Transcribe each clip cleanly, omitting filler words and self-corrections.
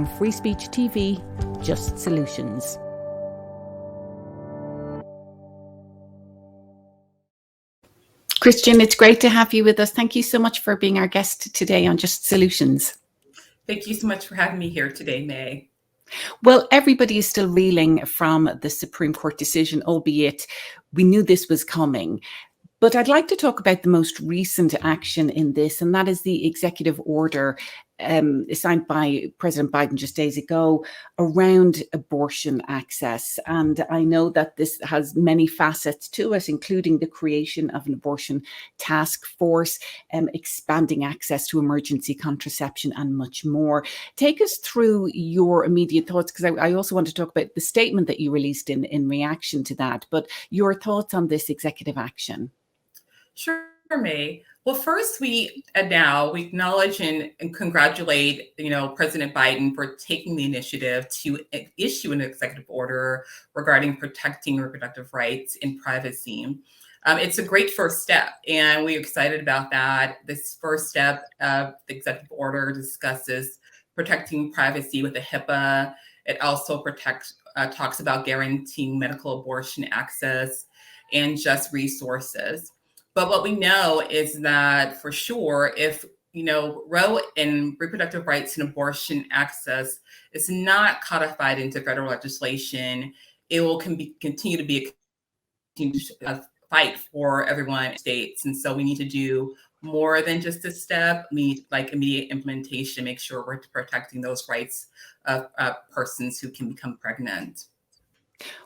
from Free Speech TV, Just Solutions. Christian, it's great to have you with us. Thank you so much for being our guest today on Just Solutions. Thank you so much for having me here today, May. Well, everybody is still reeling from the Supreme Court decision, albeit we knew this was coming. But I'd like to talk about the most recent action in this, and that is the executive order signed by President Biden just days ago around abortion access. And I know that this has many facets to it, including the creation of an abortion task force, expanding access to emergency contraception, and much more. Take us through your immediate thoughts, because I also want to talk about the statement that you released in reaction to that, but your thoughts on this executive action. Sure, May. Well, first, we acknowledge and congratulate, President Biden for taking the initiative to issue an executive order regarding protecting reproductive rights and privacy. It's a great first step, and we're excited about that. This first step of the executive order discusses protecting privacy with the HIPAA. It also talks about guaranteeing medical abortion access and just resources. But what we know is that for sure, if Roe and reproductive rights and abortion access is not codified into federal legislation, it will continue to be a fight for everyone in states. And so we need to do more than just a step. We need immediate implementation, make sure we're protecting those rights of persons who can become pregnant.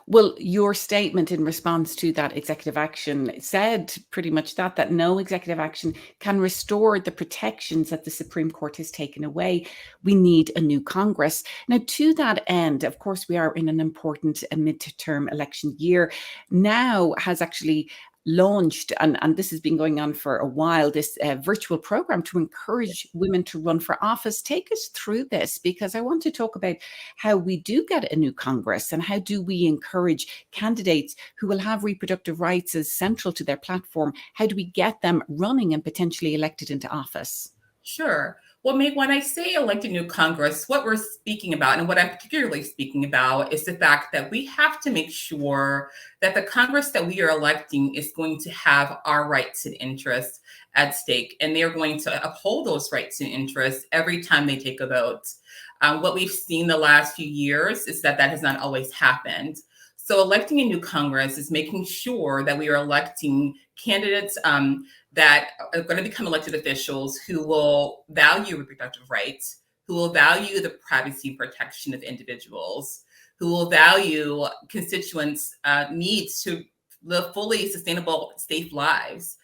Well, your statement in response to that executive action said pretty much that no executive action can restore the protections that the Supreme Court has taken away. We need a new Congress. Now, to that end, of course, we are in an important midterm election year. Now has actually launched, and this has been going on for a while, this virtual program to encourage women to run for office. Take us through this, because I want to talk about how we do get a new Congress and how do we encourage candidates who will have reproductive rights as central to their platform. How do we get them running and potentially elected into office? Sure. Well, when I say elect a new Congress, what we're speaking about, and what I'm particularly speaking about, is the fact that we have to make sure that the Congress that we are electing is going to have our rights and interests at stake, and they're going to uphold those rights and interests every time they take a vote. What we've seen the last few years is that has not always happened. So electing a new Congress is making sure that we are electing candidates that are going to become elected officials who will value reproductive rights, who will value the privacy and protection of individuals, who will value constituents' needs to live fully sustainable, safe lives.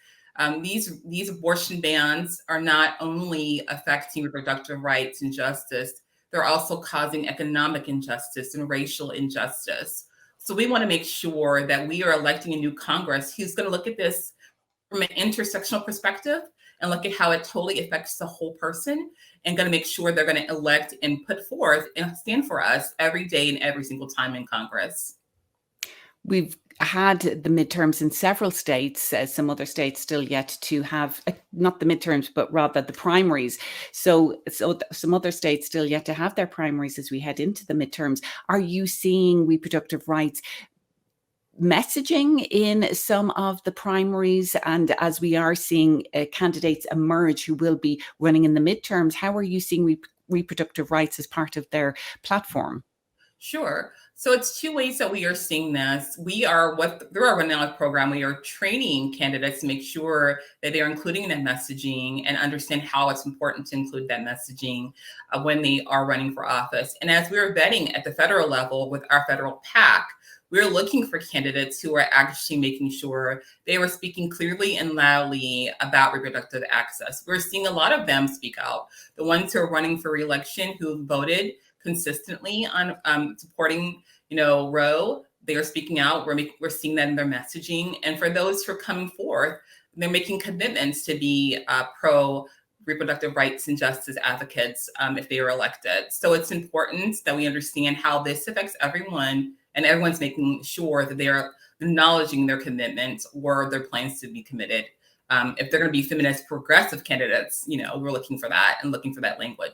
These abortion bans are not only affecting reproductive rights and justice, they're also causing economic injustice and racial injustice. So we want to make sure that we are electing a new Congress who's going to look at this from an intersectional perspective and look at how it totally affects the whole person, and going to make sure they're going to elect and put forth and stand for us every day and every single time in Congress. We've had the midterms in several states, some other states still yet to have, not the midterms, but rather the primaries. So some other states still yet to have their primaries as we head into the midterms. Are you seeing reproductive rights messaging in some of the primaries? And as we are seeing candidates emerge who will be running in the midterms, how are you seeing reproductive rights as part of their platform? Sure. So it's two ways that we are seeing this. Through our Running Out program, we are training candidates to make sure that they are including that messaging and understand how it's important to include that messaging when they are running for office. And as we're vetting at the federal level with our federal PAC, we're looking for candidates who are actually making sure they were speaking clearly and loudly about reproductive access. We're seeing a lot of them speak out. The ones who are running for re-election who voted consistently on supporting, Roe, they are speaking out. We're seeing that in their messaging. And for those who are coming forth, they're making commitments to be pro reproductive rights and justice advocates if they are elected. So it's important that we understand how this affects everyone, and everyone's making sure that they are acknowledging their commitments or their plans to be committed. If they're going to be feminist progressive candidates, we're looking for that and looking for that language.